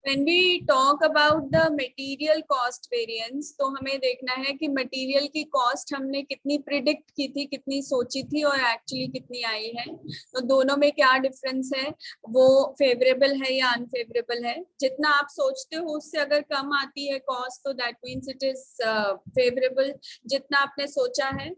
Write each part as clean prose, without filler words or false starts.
When we talk about the material cost variance, तो हमें देखना है कि मटेरियल की कॉस्ट हमने कितनी प्रिडिक्ट की थी, कितनी सोची थी और एक्चुअली कितनी आई है, तो दोनों में क्या डिफरेंस है, वो फेवरेबल है या अनफेवरेबल है। जितना आप सोचते हो उससे अगर कम आती है कॉस्ट तो that means it is favourable. जितना आपने सोचा है,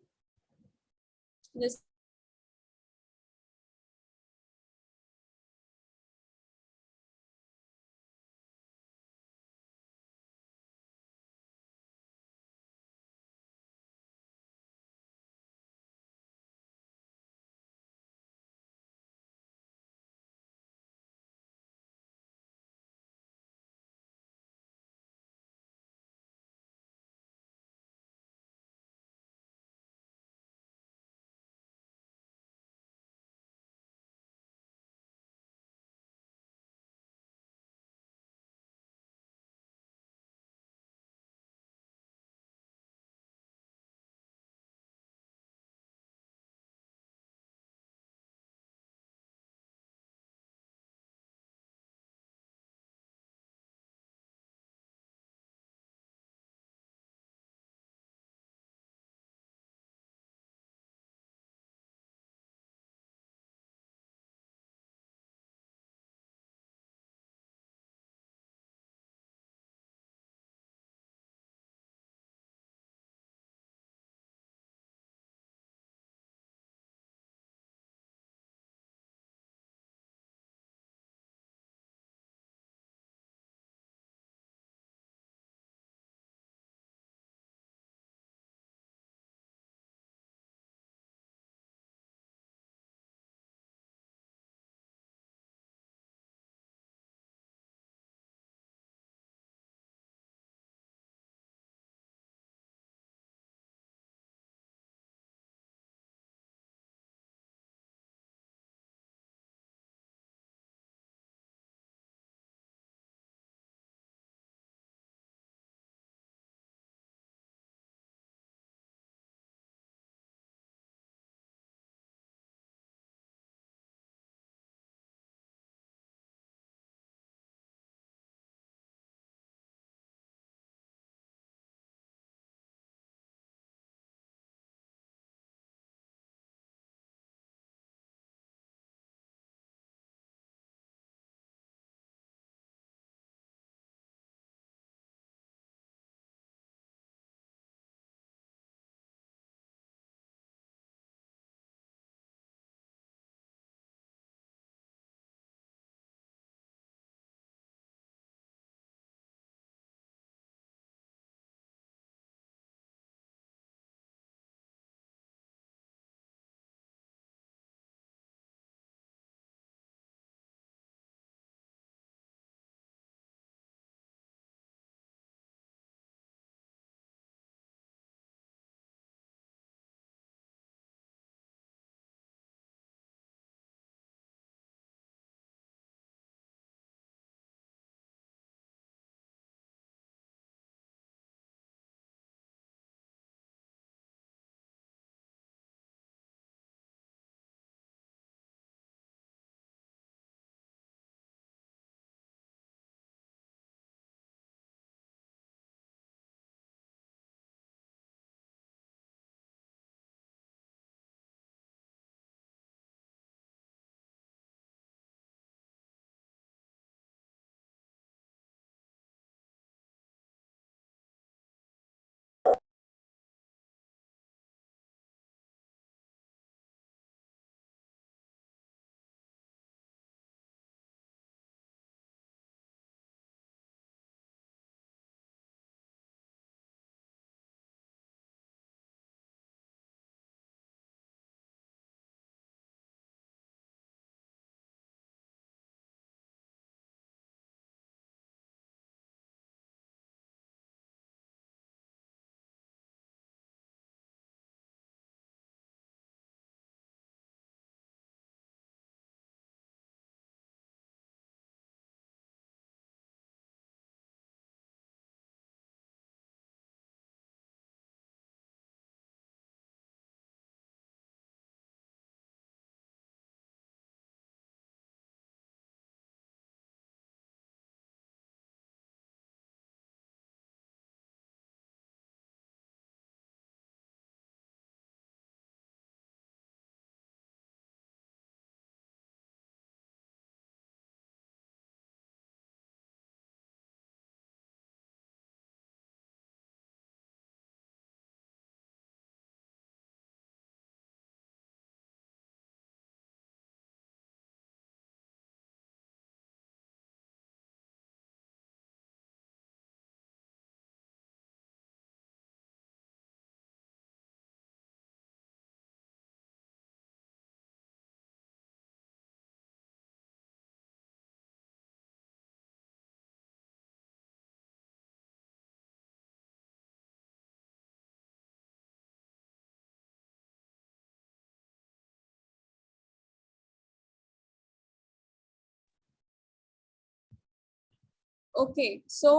okay, so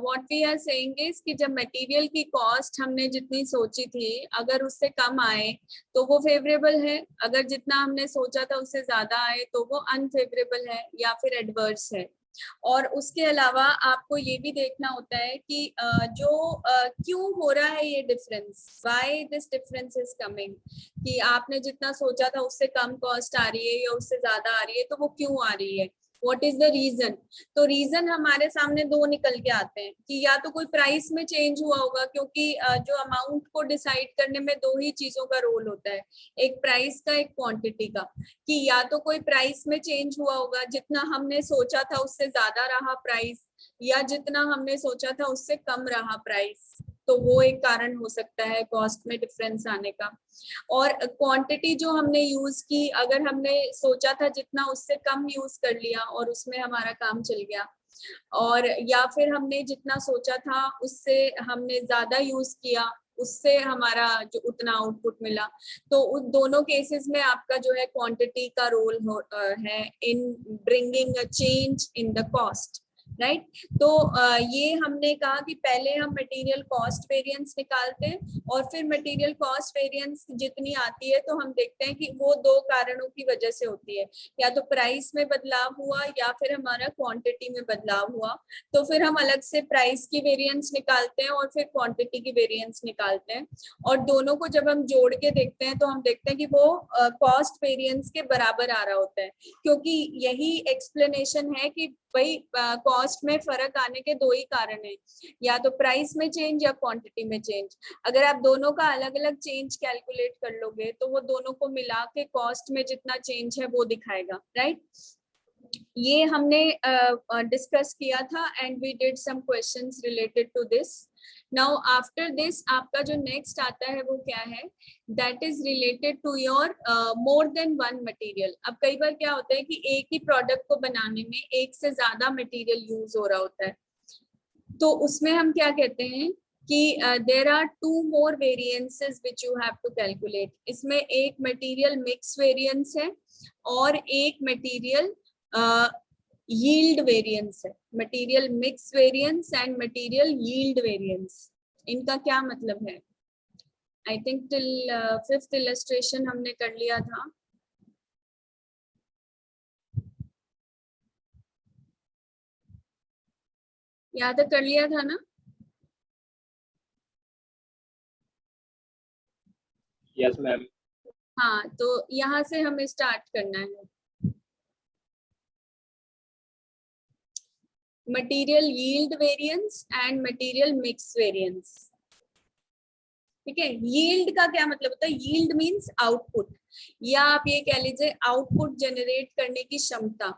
what we are saying is कि जब मटेरियल की कॉस्ट हमने जितनी सोची थी अगर उससे कम आए तो वो फेवरेबल है, अगर जितना हमने सोचा था उससे ज्यादा आए तो वो अनफेवरेबल है या फिर एडवर्स है। और उसके अलावा आपको ये भी देखना होता है कि क्यों हो रहा है ये difference, why this difference is coming, कि आपने जितना सोचा था उससे कम कॉस्ट आ रही है या उससे ज्यादा आ रही है, तो वो क्यों आ रही है, व्हाट इज द रीजन। तो रीजन हमारे सामने दो निकल के आते हैं कि या तो कोई प्राइस में चेंज हुआ होगा, क्योंकि जो अमाउंट को डिसाइड करने में दो ही चीजों का रोल होता है, एक प्राइस का एक क्वांटिटी का, कि या तो कोई प्राइस में चेंज हुआ होगा, जितना हमने सोचा था उससे ज्यादा रहा प्राइस, या जितना हमने सोचा था उससे कम रहा प्राइस, तो वो एक कारण हो सकता है कॉस्ट में डिफरेंस आने का। और क्वांटिटी जो हमने यूज की, अगर हमने सोचा था जितना उससे कम यूज कर लिया और उसमें हमारा काम चल गया, और या फिर हमने जितना सोचा था उससे हमने ज्यादा यूज किया, उससे हमारा जो उतना आउटपुट मिला, तो उन दोनों केसेस में आपका जो है क्वांटिटी का रोल है in bringing a change in the cost, right. तो ये हमने कहा कि पहले हम मटेरियल कॉस्ट वेरिएंस निकालते हैं और फिर मटेरियल कॉस्ट वेरिएंस जितनी आती है तो हम देखते हैं कि वो दो कारणों की वजह से होती है, या तो प्राइस में बदलाव हुआ या फिर हमारा क्वांटिटी में बदलाव हुआ। तो फिर हम अलग से प्राइस की वेरिएंस निकालते हैं और फिर क्वांटिटी की वेरिएंस निकालते हैं, और दोनों को जब हम जोड़ के देखते हैं तो हम देखते हैं कि वो कॉस्ट वेरिएंस के बराबर आ रहा होता है, क्योंकि यही एक्सप्लेनेशन है कि भाई कॉस्ट में फर्क आने के दो ही कारण है, या तो प्राइस में चेंज या क्वांटिटी में चेंज। अगर आप दोनों का अलग अलग चेंज कैलकुलेट कर लोगे तो वो दोनों को मिला के कॉस्ट में जितना चेंज है वो दिखाएगा, राइट। ये हमने डिस्कस किया था and we did some questions related to this. Now after this आपका जो नेक्स्ट आता है वो क्या है, that is related to your more than one material. अब कई बार क्या होता है कि एक ही प्रोडक्ट को बनाने में एक से ज्यादा मटेरियल यूज हो रहा होता है, तो उसमें हम क्या कहते हैं कि there are two more variances which you have to calculate. इसमें एक मटेरियल मिक्स वेरिएंस है और एक मटेरियल यील्ड वेरिएंस है। Material mix variance and material yield variance, इनका क्या मतलब है। I think till fifth illustration हमने कर लिया था। याद कर लिया था ना। Yes ma'am. हाँ, तो यहाँ से हमें स्टार्ट करना है। Material yield variance and material mix variance. ठीक है, यील्ड का क्या मतलब होता है, यील्ड मींस आउटपुट, या आप ये कह लीजिए आउटपुट जनरेट करने की क्षमता।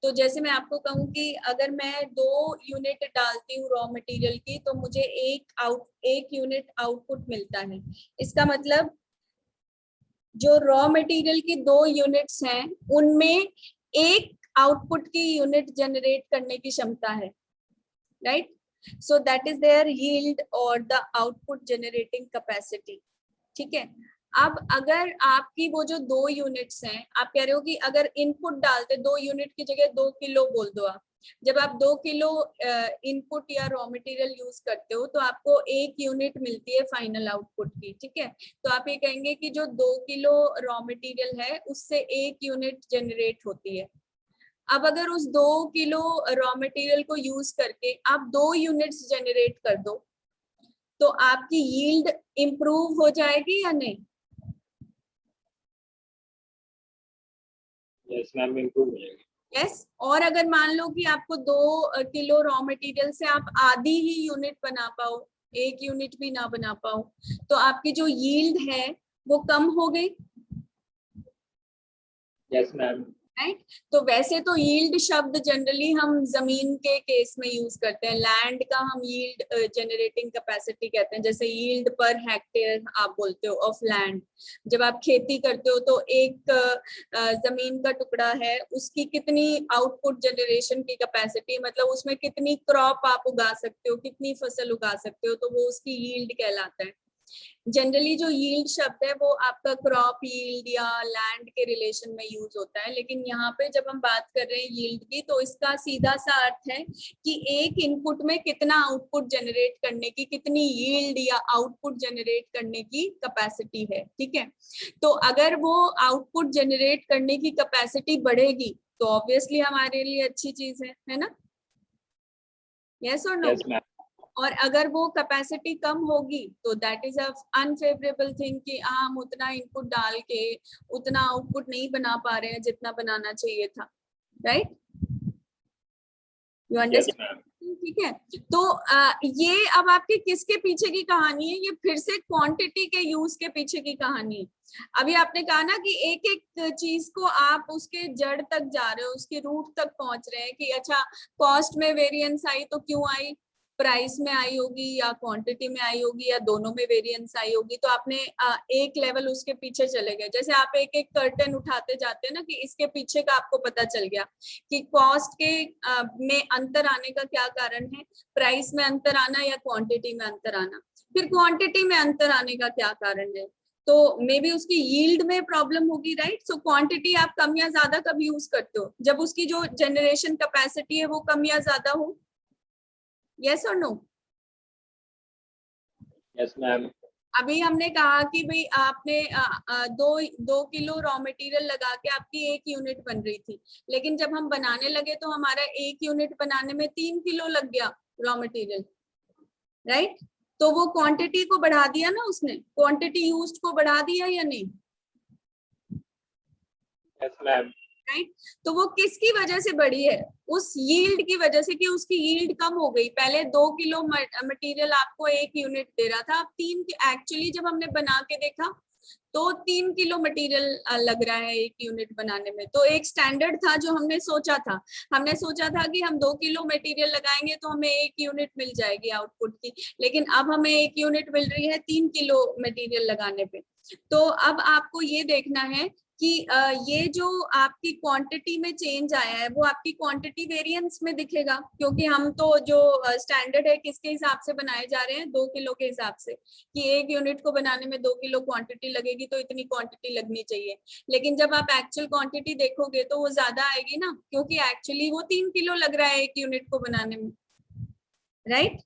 तो जैसे मैं आपको कहूँ कि अगर मैं 2 यूनिट डालती हूँ रॉ मटेरियल की तो मुझे एक यूनिट आउटपुट मिलता है। इसका मतलब जो रॉ मटेरियल की 2 यूनिट्स हैं उनमें एक आउटपुट की यूनिट जनरेट करने की क्षमता है, right. So that is their yield और द आउटपुट जनरेटिंग कैपेसिटी। ठीक है, अब अगर आपकी वो जो 2 यूनिट्स हैं, आप कह रहे हो कि अगर इनपुट डालते 2 यूनिट की जगह 2 किलो बोल दो आप, जब आप 2 किलो इनपुट या रॉ मटेरियल यूज करते हो तो आपको 1 यूनिट मिलती है फाइनल आउटपुट की। ठीक है, तो आप ये कहेंगे कि जो 2 किलो रॉ मटेरियल है उससे 1 यूनिट जनरेट होती है। अब अगर उस 2 किलो रॉ मटेरियल को यूज करके आप 2 यूनिट्स जनरेट कर दो तो आपकी यील्ड इंप्रूव हो जाएगी या नहीं। यस मैम, इम्प्रूव हो जाएगी। यस, और अगर मान लो कि आपको 2 किलो रॉ मटेरियल से आप आधी ही यूनिट बना पाओ, 1 यूनिट भी ना बना पाओ, तो आपकी जो यील्ड है वो कम हो गई। Yes ma'am. राइट, तो वैसे तो यील्ड शब्द जनरली हम जमीन के केस में यूज करते हैं, लैंड का हम यील्ड जनरेटिंग कैपेसिटी कहते हैं, जैसे यील्ड पर हेक्टेयर आप बोलते हो ऑफ लैंड। जब आप खेती करते हो तो एक जमीन का टुकड़ा है, उसकी कितनी आउटपुट जनरेशन की कैपेसिटी, मतलब उसमें कितनी क्रॉप आप उगा सकते हो, कितनी फसल उगा सकते हो, तो वो उसकी यील्ड कहलाता है। जनरली जो यील्ड शब्द है वो आपका क्रॉप यील्ड या लैंड के रिलेशन में यूज होता है, लेकिन यहाँ पे जब हम बात कर रहे हैं यील्ड की तो इसका सीधा सा अर्थ है कि एक इनपुट में कितना आउटपुट जनरेट करने की, कितनी यील्ड या आउटपुट जनरेट करने की कैपेसिटी है। ठीक है, तो अगर वो आउटपुट जनरेट करने की कैपेसिटी बढ़ेगी तो ऑब्वियसली हमारे लिए अच्छी चीज है ना? यस और नो? और अगर वो कैपेसिटी कम होगी तो that is a unfavourable thing कि हम उतना इनपुट डाल के उतना आउटपुट नहीं बना पा रहे हैं जितना बनाना चाहिए था, राइट? You understand? ठीक है, तो ये अब आपके किसके पीछे की कहानी है? ये फिर से क्वांटिटी के यूज के पीछे की कहानी है। अभी आपने कहा ना कि एक एक चीज को आप उसके जड़ तक जा रहे हो, उसके रूट तक पहुंच रहे हैं कि अच्छा कॉस्ट में वेरिएंस आई तो क्यों आई, प्राइस में आई होगी या क्वांटिटी में आई होगी या दोनों में वेरिएंस आई होगी, तो आपने एक लेवल उसके पीछे चले गए। जैसे आप एक एक कर्टन उठाते जाते हैं ना कि इसके पीछे का आपको पता चल गया कि कॉस्ट के में अंतर आने का क्या कारण है, प्राइस में अंतर आना या क्वांटिटी में अंतर आना, फिर क्वांटिटी में अंतर आने का क्या कारण है, तो मे बी उसकी यील्ड में प्रॉब्लम होगी, राइट? सो क्वांटिटी आप कम या ज्यादा कब यूज करते हो? जब उसकी जो जनरेशन कैपेसिटी है वो कम या ज्यादा हो। यस और नो? Yes ma'am. अभी हमने कहा कि भाई आपने 2 किलो रॉ मटेरियल लगा के आपकी 1 यूनिट बन रही थी, लेकिन जब हम बनाने लगे तो हमारा 1 यूनिट बनाने में 3 किलो लग गया रॉ मटेरियल, राइट? तो वो क्वांटिटी को बढ़ा दिया ना उसने, क्वांटिटी यूज्ड को बढ़ा दिया या नहीं? Yes ma'am. राइट, तो वो किसकी वजह से बढ़ी है? उस यील्ड की वजह से कि उसकी यील्ड कम हो गई। पहले 2 किलो मटेरियल आपको 1 यूनिट दे रहा था, अब 3, एक्चुअली जब हमने बना के देखा तो 3 किलो मटेरियल लग रहा है 1 यूनिट बनाने में। तो एक स्टैंडर्ड था जो हमने सोचा था, हमने सोचा था कि हम 2 किलो मटेरियल लगाएंगे तो हमें 1 यूनिट मिल जाएगी आउटपुट की, लेकिन अब हमें 1 यूनिट मिल रही है 3 किलो मटेरियल लगाने पे। तो अब आपको ये देखना है कि ये जो आपकी क्वांटिटी में चेंज आया है वो आपकी क्वांटिटी वेरिएंस में दिखेगा, क्योंकि हम तो जो स्टैंडर्ड है किसके हिसाब से बनाए जा रहे हैं, 2 किलो के हिसाब से, कि 1 यूनिट को बनाने में 2 किलो क्वांटिटी लगेगी तो इतनी क्वांटिटी लगनी चाहिए। लेकिन जब आप एक्चुअल क्वांटिटी देखोगे तो वो ज्यादा आएगी ना, क्योंकि एक्चुअली वो 3 किलो लग रहा है 1 यूनिट को बनाने में, राइट?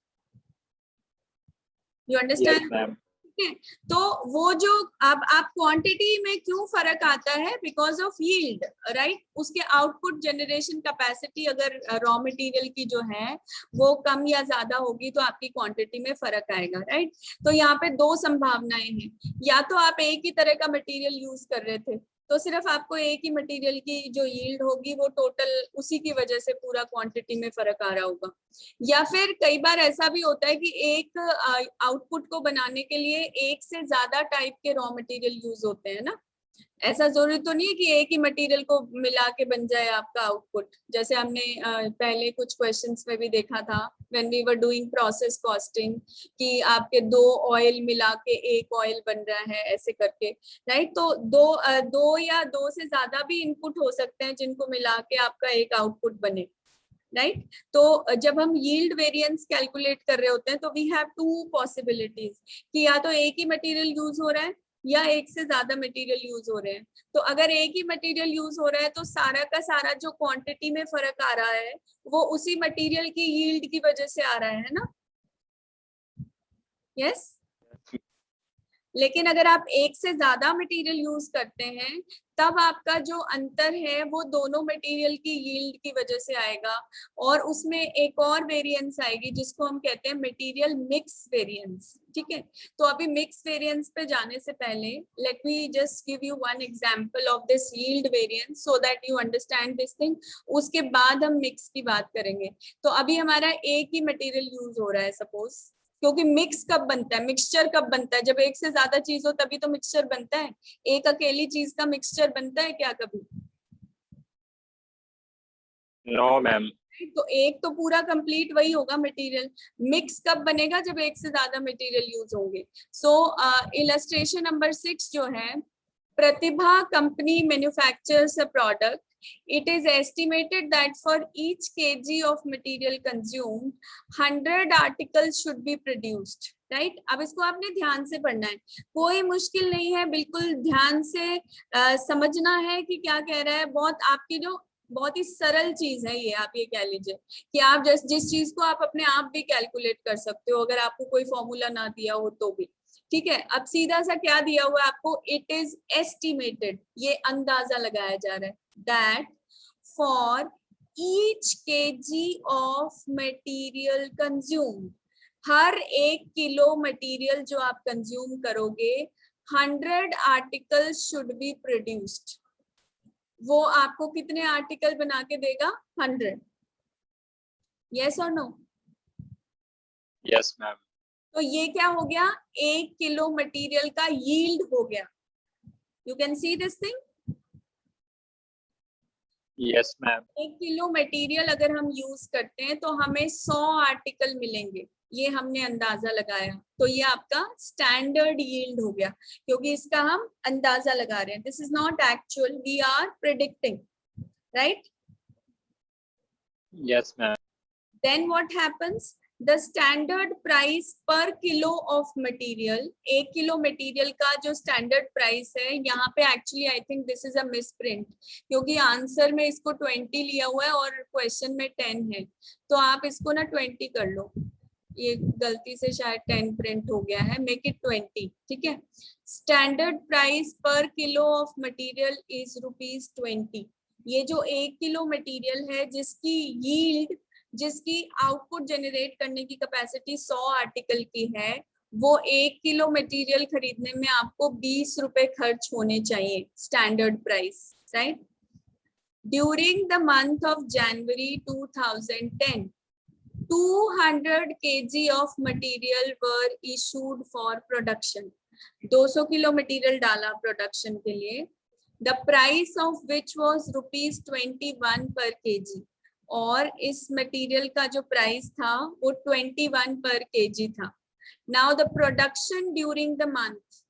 You understand? तो वो जो अब आप क्वांटिटी में क्यों फर्क आता है? Because of yield, right? उसके आउटपुट जनरेशन कैपेसिटी अगर रॉ मटेरियल की जो है वो कम या ज्यादा होगी तो आपकी क्वांटिटी में फर्क आएगा, राइट? तो यहाँ पे 2 संभावनाएं हैं, या तो आप एक ही तरह का मटेरियल यूज कर रहे थे तो सिर्फ आपको एक ही मटेरियल की जो यील्ड होगी वो टोटल उसी की वजह से पूरा क्वांटिटी में फर्क आ रहा होगा, या फिर कई बार ऐसा भी होता है कि एक आउटपुट को बनाने के लिए एक से ज्यादा टाइप के रॉ मटेरियल यूज होते हैं ना। ऐसा जरूरी तो नहीं है कि एक ही मटेरियल को मिला के बन जाए आपका आउटपुट, जैसे हमने पहले कुछ क्वेश्चंस में भी देखा था when we were doing process costing कि आपके 2 ऑयल मिला के 1 ऑयल बन रहा है ऐसे करके, राइट? तो दो या 2 से ज्यादा भी इनपुट हो सकते हैं जिनको मिला के आपका एक आउटपुट बने, राइट? तो जब हम यील्ड वेरिएंस कैलकुलेट कर रहे होते हैं तो वी हैव 2 पॉसिबिलिटीज कि या तो एक ही मटेरियल यूज हो रहा है या एक से ज्यादा मटेरियल यूज हो रहे हैं। तो अगर एक ही मटेरियल यूज हो रहा है तो सारा का सारा जो क्वांटिटी में फर्क आ रहा है वो उसी मटेरियल की यील्ड की वजह से आ रहा है ना? यस? लेकिन अगर आप एक से ज्यादा मटेरियल यूज करते हैं तब आपका जो अंतर है वो दोनों मटेरियल की यील्ड की वजह से आएगा, और उसमें एक और वेरिएंस आएगी जिसको हम कहते हैं मटेरियल मिक्स वेरिएंस, ठीक है? तो अभी मिक्स वेरिएंस पे जाने से पहले let me just give you one example of this yield variance so that you understand this thing, उसके बाद हम मिक्स की बात करेंगे। तो अभी हमारा एक ही मटेरियल यूज हो रहा है सपोज, क्योंकि मिक्स कब बनता है, मिक्सचर कब बनता है? जब एक से ज्यादा चीज हो तभी तो मिक्सचर बनता है, एक अकेली चीज का मिक्सचर बनता है क्या कभी? No ma'am. तो एक तो पूरा कंप्लीट वही होगा मटेरियल, मिक्स कब बनेगा? जब एक से ज्यादा मटेरियल यूज होंगे। सो इलस्ट्रेशन नंबर 6 जो है, Pratibha company manufactures a product, it is estimated that for each kg of material consumed 100 articles should be produced, right. अब इसको आपने ध्यान से पढ़ना है, कोई मुश्किल नहीं है, बिल्कुल ध्यान से समझना है कि क्या कह रहा है। बहुत आपकी जो बहुत ही सरल चीज है ये, आप ये कह लीजिए कि आप जिस चीज को आप अपने आप भी कैलकुलेट कर सकते हो अगर आपको कोई फॉर्मूला ना दिया हो तो भी। ठीक है, अब सीधा सा क्या दिया हुआ है आपको, इट इज एस्टिमेटेड, ये अंदाजा लगाया जा रहा है, that for each KG of material consumed, her 1 kilo material जो आप कंज्यूम करोगे 100 आर्टिकल्स शुड बी प्रोड्यूस्ड। वो आपको कितने आर्टिकल बना के देगा? 100। यस और नो? Yes ma'am. तो ये क्या हो गया, 1 किलो मटेरियल का यील्ड हो गया। You can see this thing. Yes ma'am. 1 kilo material अगर हम यूज करते हैं तो हमें 100 आर्टिकल मिलेंगे, ये हमने अंदाजा लगाया। तो ये आपका स्टैंडर्ड यील्ड हो गया, क्योंकि इसका हम अंदाजा लगा रहे हैं। This is not actual, we are predicting, right? Yes ma'am. Then what happens? The standard price per kilo of material, 1 kilo material का जो स्टैंडर्ड प्राइस है, यहाँ पे actually I think this is a misprint, क्योंकि answer में इसको 20 लिया हुआ है और क्वेश्चन में 10 है, तो आप इसको ना 20 कर लो। ये गलती से शायद 10 प्रिंट हो गया है, मेक इट 20। ठीक है, स्टैंडर्ड प्राइस पर किलो ऑफ मटेरियल इज ₹20। ये जो 1 किलो मटेरियल है जिसकी यील्ड, जिसकी आउटपुट जनरेट करने की कैपेसिटी 100 आर्टिकल की है, वो 1 किलो मटेरियल खरीदने में आपको ₹20 खर्च होने चाहिए, standard price, right? During the month of January 2010 200 kg of material were issued for production. 200 kilo material डाला प्रोडक्शन के लिए, the price of which was ₹21 per kg, और इस मटेरियल का जो प्राइस था वो 21 पर केजी था। Now the production during the month,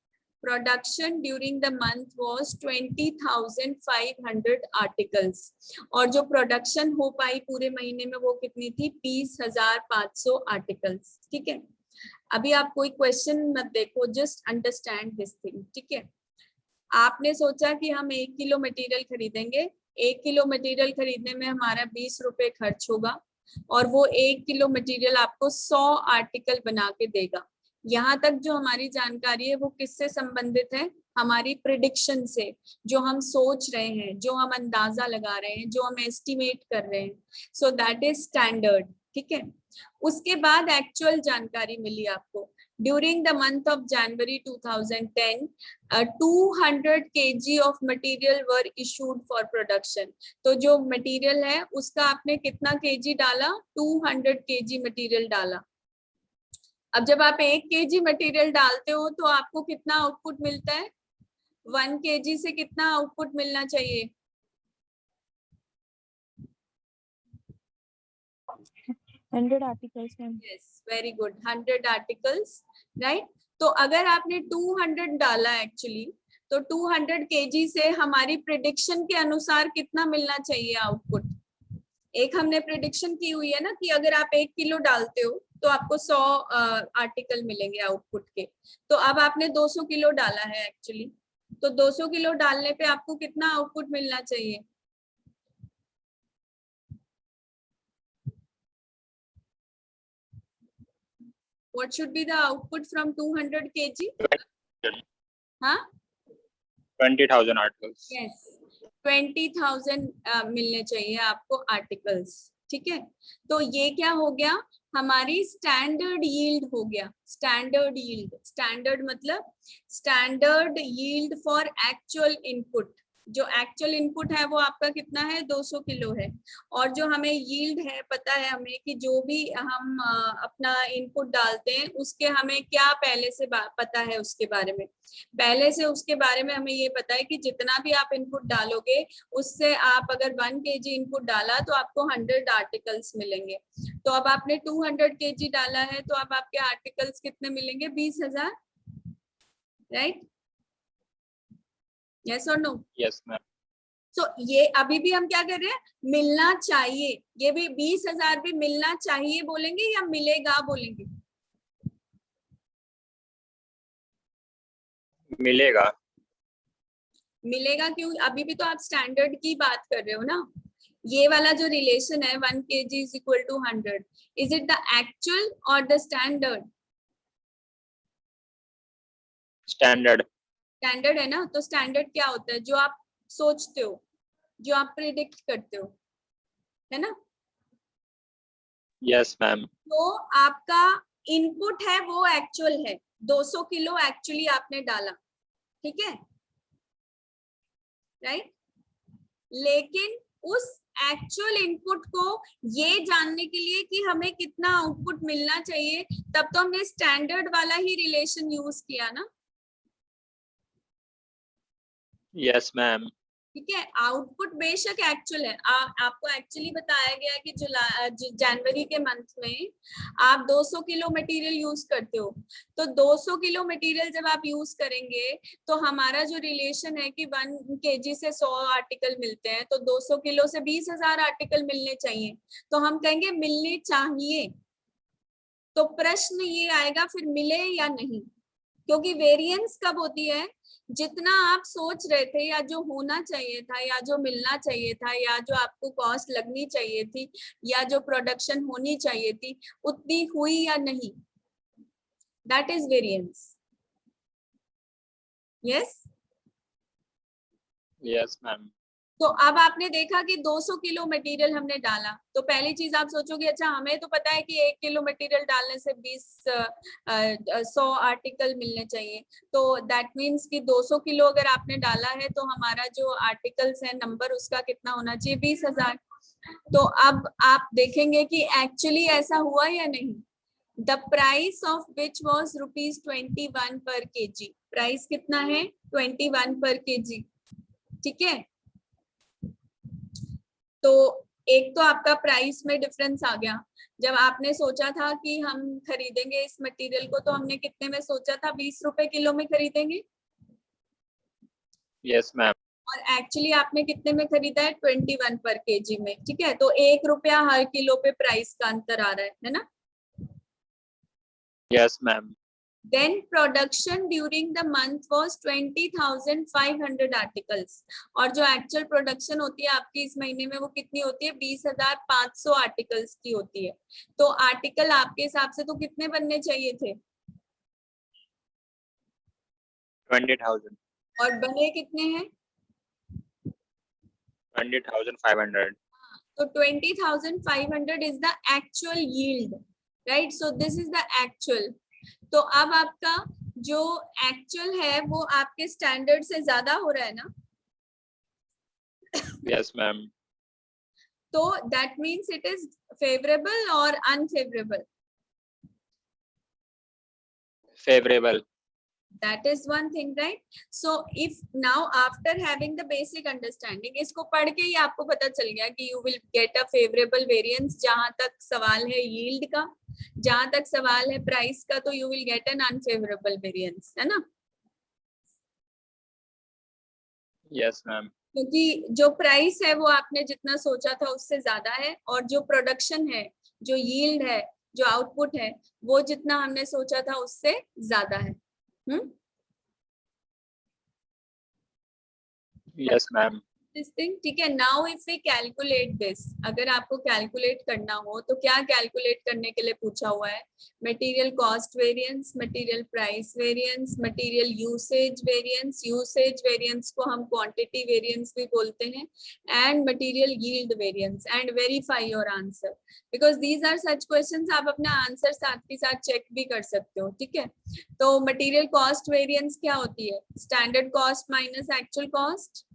production during the month was 20,500 articles, और जो प्रोडक्शन हो पाई पूरे महीने में वो कितनी थी? 20,500 आर्टिकल्स। ठीक है, अभी आप कोई क्वेश्चन मत देखो, जस्ट अंडरस्टैंड दिस थिंग। ठीक है, आपने सोचा कि हम 1 किलो मटेरियल खरीदेंगे, 1 किलो मटेरियल खरीदने में हमारा ₹20 खर्च होगा, और वो 1 किलो मटेरियल आपको 100 आर्टिकल बना के देगा। यहाँ तक जो हमारी जानकारी है वो किससे संबंधित है? हमारी प्रिडिक्शन से, जो हम सोच रहे हैं, जो हम अंदाजा लगा रहे हैं, जो हम एस्टिमेट कर रहे हैं। सो दैट इज स्टैंडर्ड। ठीक है, उसके बाद एक्चुअल जानकारी मिली आपको। During the month of January 2010 200 kg of material were issued for production. तो जो मटेरियल है उसका आपने कितना केजी डाला? 200 kg मटेरियल डाला। अब जब आप 1 kg मटेरियल डालते हो तो आपको कितना आउटपुट मिलता है? 1 kg से कितना आउटपुट मिलना चाहिए? 100 articles ma'am. Yes, very good, 100 articles, right? तो अगर आपने 200 डाला एक्चुअली, तो 200 kg से हमारी प्रिडिक्शन के अनुसार कितना मिलना चाहिए आउटपुट? एक हमने प्रिडिक्शन की हुई है ना कि अगर आप 1 किलो डालते हो तो आपको 100 आर्टिकल मिलेंगे आउटपुट के। तो अब आपने 200 किलो डाला है एक्चुअली, तो 200 किलो डालने पे आपको कितना आउटपुट मिलना चाहिए? What should be the output from 200 kg? हाँ, 20,000 आर्टिकल्स। यस, 20,000 मिलने चाहिए आपको आर्टिकल्स। ठीक है, तो ये क्या हो गया? हमारी स्टैंडर्ड यील्ड हो गया। स्टैंडर्ड यील्ड, स्टैंडर्ड मतलब standard yield for actual input. जो एक्चुअल इनपुट है वो आपका कितना है? 200 किलो है। और जो हमें यील्ड है, पता है हमें कि जो भी हम अपना इनपुट डालते हैं उसके हमें क्या पहले से पता है उसके बारे में? पहले से उसके बारे में हमें ये पता है कि जितना भी आप इनपुट डालोगे उससे आप अगर 1 kg इनपुट डाला तो आपको 100 आर्टिकल्स मिलेंगे। तो अब आपने 200 kg डाला है तो अब आपके आर्टिकल्स कितने मिलेंगे? 20,000, राइट? यस और नो? Yes ma'am. तो ये अभी भी हम क्या कर रहे हैं? मिलना चाहिए। ये भी 20,000 भी मिलना चाहिए बोलेंगे या मिलेगा बोलेंगे? मिलेगा। मिलेगा क्यों? अभी भी तो आप स्टैंडर्ड की बात कर रहे हो ना। ये वाला जो रिलेशन है 1 kg is equal to 100, is it the actual और द स्टैंडर्ड? स्टैंडर्ड। स्टैंडर्ड है ना। तो स्टैंडर्ड क्या होता है? जो आप सोचते हो, जो आप प्रिडिक्ट करते हो, है ना। Yes ma'am. तो आपका इनपुट है वो एक्चुअल है, 200 किलो एक्चुअली आपने डाला, ठीक है, राइट। लेकिन उस एक्चुअल इनपुट को ये जानने के लिए कि हमें कितना आउटपुट मिलना चाहिए, तब तो हमने स्टैंडर्ड वाला ही रिलेशन यूज किया ना। Yes ma'am. ठीक है, आउटपुट बेशक एक्चुअल है। आपको एक्चुअली बताया गया कि जनवरी के मंथ में आप 200 किलो मटेरियल यूज करते हो। तो 200 किलो मटेरियल जब आप यूज करेंगे तो हमारा जो रिलेशन है कि 1 kg से 100 आर्टिकल मिलते हैं, तो 200 किलो से 20,000 आर्टिकल मिलने चाहिए। तो हम कहेंगे मिलने चाहिए। तो प्रश्न ये आएगा फिर मिले या नहीं, क्योंकि वेरिएंस कब होती है? जितना आप सोच रहे थे या जो होना चाहिए था या जो मिलना चाहिए था या जो आपको कॉस्ट लगनी चाहिए थी या जो प्रोडक्शन होनी चाहिए थी, उतनी हुई या नहीं, that is variance. Yes. Yes ma'am. तो अब आपने देखा कि 200 किलो मटेरियल हमने डाला, तो पहली चीज आप सोचोगे अच्छा हमें तो पता है कि 1 किलो मटेरियल डालने से 100 आर्टिकल मिलने चाहिए। तो दैट मीन्स कि 200 किलो अगर आपने डाला है तो हमारा जो आर्टिकल्स है नंबर उसका कितना होना चाहिए? 20,000। तो अब आप देखेंगे कि एक्चुअली ऐसा हुआ या नहीं। The price of which was ₹21 पर kg। प्राइस कितना है? 21 पर kg, ठीक है। तो एक तो आपका प्राइस में डिफरेंस आ गया। जब आपने सोचा था कि हम खरीदेंगे इस मटेरियल को, तो हमने कितने में सोचा था? 20 रुपए किलो में खरीदेंगे। Yes ma'am. और एक्चुअली आपने कितने में खरीदा है? 21 पर kg में, ठीक है। तो 1 रुपया हर किलो पे प्राइस का अंतर आ रहा है ना। Yes ma'am. Then production during the month was 20,500 articles। और जो एक्चुअल प्रोडक्शन होती है आपकी इस महीने में वो कितनी होती है? 20,500 आर्टिकल्स की होती है। तो आर्टिकल आपके हिसाब से तो कितने बनने चाहिए थे? 20,000। और बने कितने हैं? 20,500। तो 20,500 is the actual yield, right? So this is the actual। तो अब आपका जो एक्चुअल है वो आपके स्टैंडर्ड से ज्यादा हो रहा है ना। Yes ma'am. तो that means it is favourable और unfavourable? Favourable. That is one thing, right? So if now after having the basic understanding, इसको पढ़ के ही आपको पता चल गया कि you will get a favorable variance। जहां तक सवाल है yield का, जहां तक सवाल है प्राइस का, तो you will get an unfavorable variance, है ना। Yes ma'am. क्योंकि जो प्राइस है वो आपने जितना सोचा था उससे ज्यादा है, और जो प्रोडक्शन है, जो यील्ड है, जो आउटपुट है, वो जितना हमने सोचा था उससे ज्यादा है। Yes ma'am. दिस थिंग, ठीक है। Now if we calculate this, अगर आपको कैलकुलेट करना हो तो क्या कैलकुलेट करने के लिए पूछा हुआ है? Material cost variance, material price variance, material usage variance. Usage variance को हम क्वांटिटी वेरिएंस भी बोलते हैं, and material yield variance. And verify your answer, because these are such questions. आप अपना आंसर साथ के साथ चेक भी कर सकते हो, ठीक है। तो मटेरियल कॉस्ट वेरिएंस क्या होती है? Standard cost minus actual cost.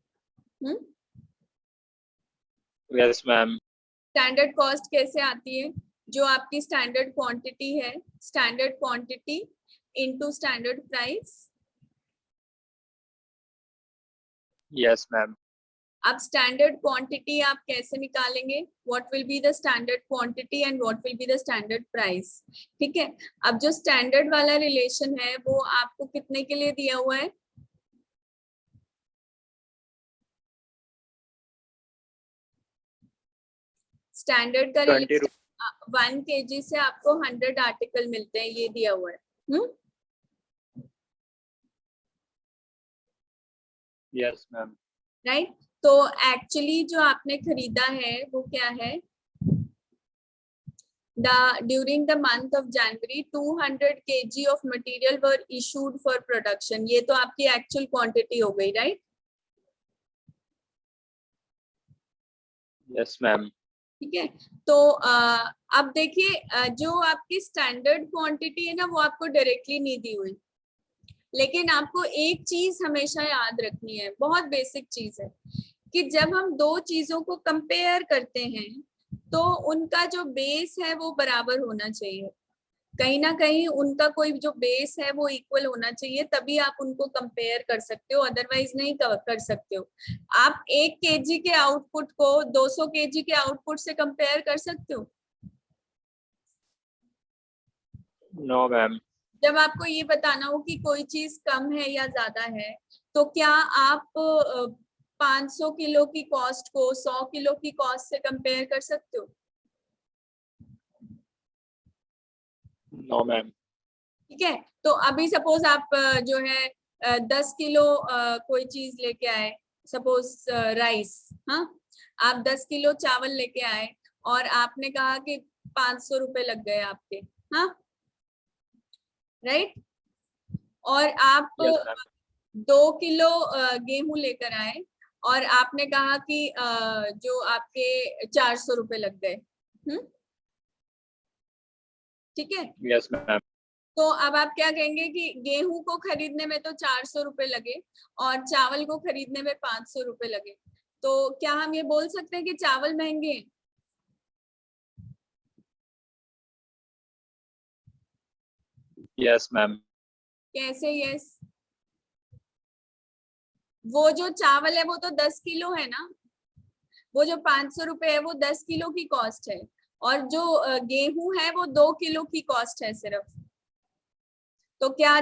Yes ma'am. Standard cost कैसे आती है? जो आपकी स्टैंडर्ड क्वांटिटी है, standard quantity into standard price. Yes ma'am. अब स्टैंडर्ड क्वांटिटी आप कैसे निकालेंगे? What will be the standard quantity and what will be the standard price, ठीक है। अब जो स्टैंडर्ड वाला रिलेशन है वो आपको कितने के लिए दिया हुआ है? स्टैंडर्ड का 20 रिलेशन 1 kg से आपको 100 आर्टिकल मिलते हैं, ये दिया हुआ है। Yes, ma'am. राइट। तो एक्चुअली जो आपने खरीदा है वो क्या है? During the month of January 200 kg of material were issued for production. ये तो आपकी एक्चुअल क्वांटिटी हो गई, राइट? Yes, ma'am. ठीक है। तो अब देखिए, जो आपकी स्टैंडर्ड क्वांटिटी है ना वो आपको डायरेक्टली नहीं दी हुई, लेकिन आपको एक चीज हमेशा याद रखनी है, बहुत बेसिक चीज है, कि जब हम दो चीजों को कंपेयर करते हैं तो उनका जो बेस है वो बराबर होना चाहिए। कहीं ना कहीं उनका कोई जो बेस है वो इक्वल होना चाहिए, तभी आप उनको कंपेयर कर सकते हो, अदरवाइज नहीं कर सकते हो। आप 1 kg के आउटपुट को 200 kg के आउटपुट से कंपेयर कर सकते हो? No, ma'am. जब आपको ये बताना हो कि कोई चीज कम है या ज्यादा है, तो क्या आप 500 किलो की कॉस्ट को 100 किलो की कॉस्ट से कंपेयर कर सकते हो? No, ma'am. ठीक है। तो अभी सपोज आप जो है 10 किलो कोई चीज लेके आए, सपोज राइस, हाँ, आप 10 किलो चावल लेके आए और आपने कहा कि 500 रुपए लग गए आपके, हाँ, राइट। और आप Yes, ma'am. 2 किलो गेहूं लेकर आए और आपने कहा कि जो आपके 400 रुपए लग गए, ठीक है। Yes, ma'am. तो अब आप क्या कहेंगे कि गेहूं को खरीदने में तो 400 रुपए लगे और चावल को खरीदने में 500 रुपए लगे, तो क्या हम ये बोल सकते हैं कि चावल महंगे हैं? Yes, ma'am. कैसे यस? वो जो चावल है वो तो 10 किलो है ना, वो जो 500 रुपए है वो 10 किलो की कॉस्ट है, और जो गेहूं है वो 2 किलो की कॉस्ट है सिर्फ। तो क्या